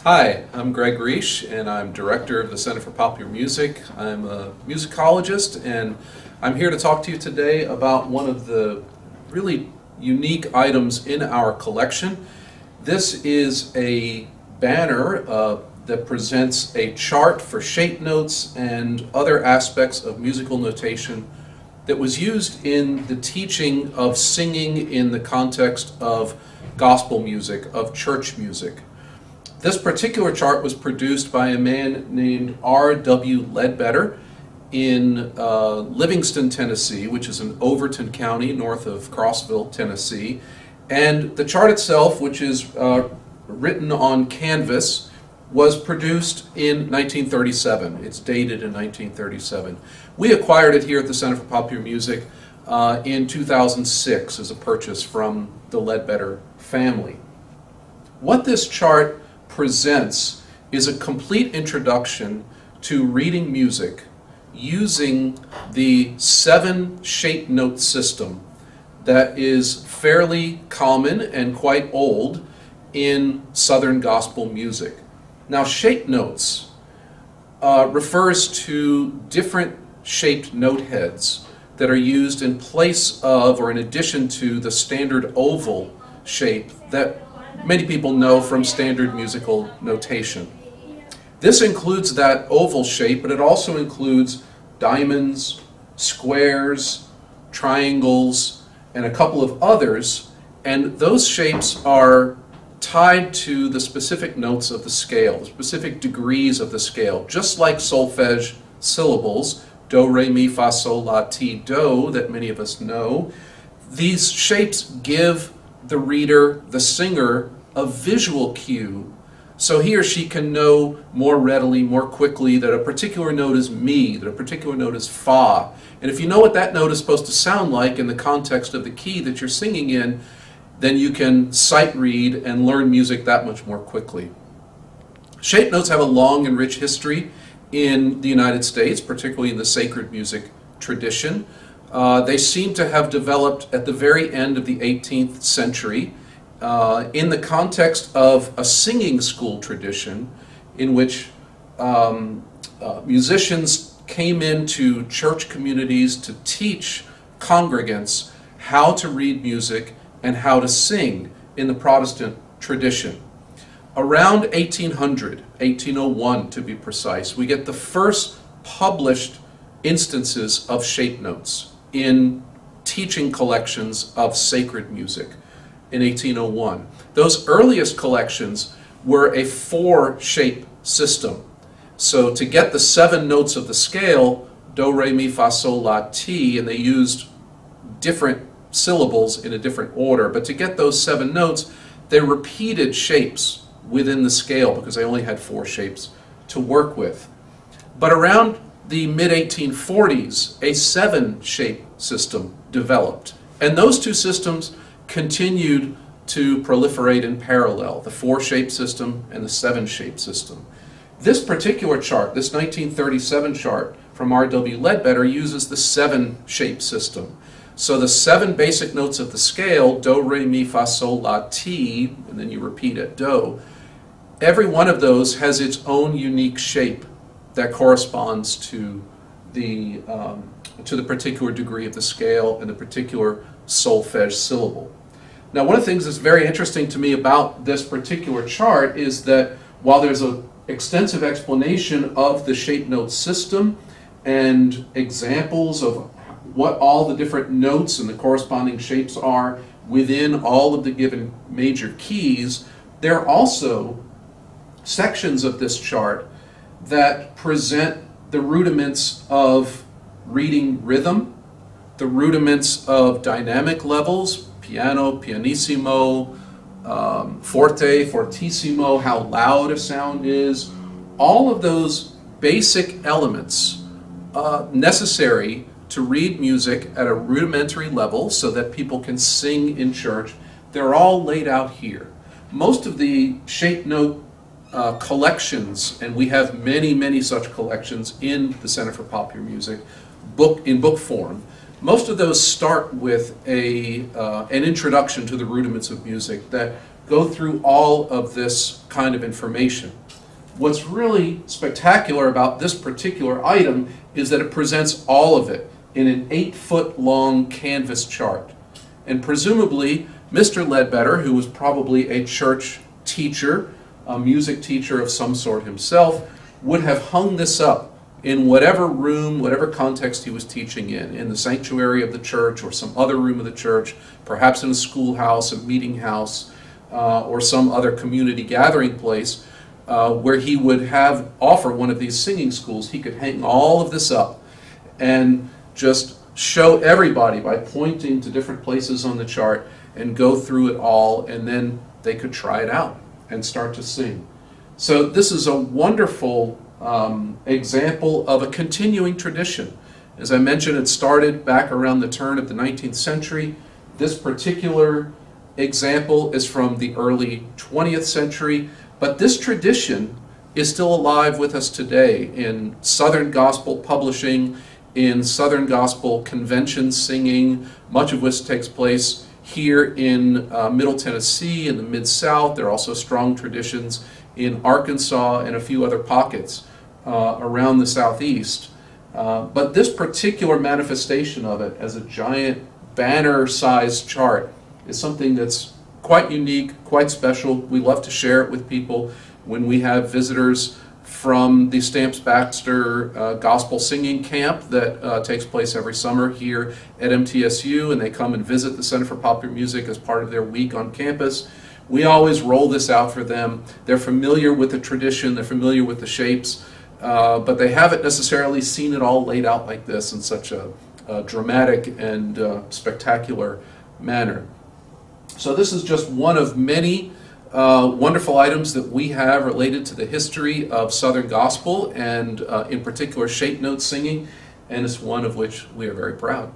Hi, I'm Reish, and I'm director of the Center for Popular Music. I'm a musicologist, and I'm here to talk to you today about one of the really unique items in our collection. This is a banner that presents a chart for shape notes and other aspects of musical notation that was used in the teaching of singing in the context of gospel music, of church music. This particular chart was produced by a man named R.W. Ledbetter in Livingston, Tennessee, which is in Overton County, north of Crossville, Tennessee. And the chart itself, which is written on canvas, was produced in 1937. It's dated in 1937. We acquired it here at the Center for Popular Music in 2006 as a purchase from the Ledbetter family. What this chart presents is a complete introduction to reading music using the 7 shape note system that is fairly common and quite old in Southern gospel music. Now, shape notes refers to different shaped note heads that are used in place of or in addition to the standard oval shape that many people know from standard musical notation. This includes that oval shape, but it also includes diamonds, squares, triangles, and a couple of others, and those shapes are tied to the specific notes of the scale, the specific degrees of the scale, just like solfege syllables, do, re, mi, fa, sol, la, ti, do, that many of us know. These shapes give the reader, the singer, a visual cue, so he or she can know more readily, more quickly, that a particular note is mi, that a particular note is fa. And if you know what that note is supposed to sound like in the context of the key that you're singing in, then you can sight read and learn music that much more quickly. Shape notes have a long and rich history in the United States, particularly in the sacred music tradition. They seem to have developed at the very end of the 18th century in the context of a singing school tradition in which musicians came into church communities to teach congregants how to read music and how to sing in the Protestant tradition. Around 1800, 1801 to be precise, we get the first published instances of shape notes in teaching collections of sacred music in 1801. Those earliest collections were a 4-shape system. So to get the 7 notes of the scale, do, re, mi, fa, sol, la, ti, and they used different syllables in a different order, but to get those 7 notes, they repeated shapes within the scale because they only had 4 shapes to work with. But around the mid-1840s, a 7-shape system developed, and those two systems continued to proliferate in parallel, the 4-shape system and the 7-shape system. This particular chart, this 1937 chart from R.W. Ledbetter, uses the 7-shape system. So the 7 basic notes of the scale, do, re, mi, fa, sol, la, ti, and then you repeat it, do, every one of those has its own unique shape that corresponds to the particular degree of the scale and the particular solfege syllable. Now, one of the things that's very interesting to me about this particular chart is that while there's an extensive explanation of the shape note system and examples of what all the different notes and the corresponding shapes are within all of the given major keys, there are also sections of this chart that present the rudiments of reading rhythm, the rudiments of dynamic levels, piano, pianissimo, forte, fortissimo, how loud a sound is, all of those basic elements necessary to read music at a rudimentary level so that people can sing in church. They're all laid out here. Most of the shape note collections, and we have many, many such collections in the Center for Popular Music, in book form, Most of those start with an introduction to the rudiments of music that go through all of this kind of information. What's really spectacular about this particular item is that it presents all of it in an 8-foot-long canvas chart. And presumably, Mr. Ledbetter, who was probably a church teacher, a music teacher of some sort himself, would have hung this up in whatever room, whatever context he was teaching in the sanctuary of the church or some other room of the church, perhaps in a schoolhouse, a meeting house, or some other community gathering place, where he would offer one of these singing schools. He could hang all of this up and just show everybody by pointing to different places on the chart and go through it all, and then they could try it out and start to sing. So this is a wonderful example of a continuing tradition. As I mentioned, it started back around the turn of the 19th century. This particular example is from the early 20th century, but this tradition is still alive with us today in Southern Gospel publishing, in Southern Gospel convention singing, much of which takes place here in Middle Tennessee, in the Mid-South. There are also strong traditions in Arkansas and a few other pockets around the Southeast. But this particular manifestation of it as a giant banner-sized chart is something that's quite unique, quite special. We love to share it with people when we have visitors from the Stamps Baxter Gospel Singing Camp that takes place every summer here at MTSU, and they come and visit the Center for Popular Music as part of their week on campus. We always roll this out for them. They're familiar with the tradition, they're familiar with the shapes, but they haven't necessarily seen it all laid out like this in such a dramatic and spectacular manner. So this is just one of many wonderful items that we have related to the history of Southern Gospel and in particular shape note singing, and it's one of which we are very proud.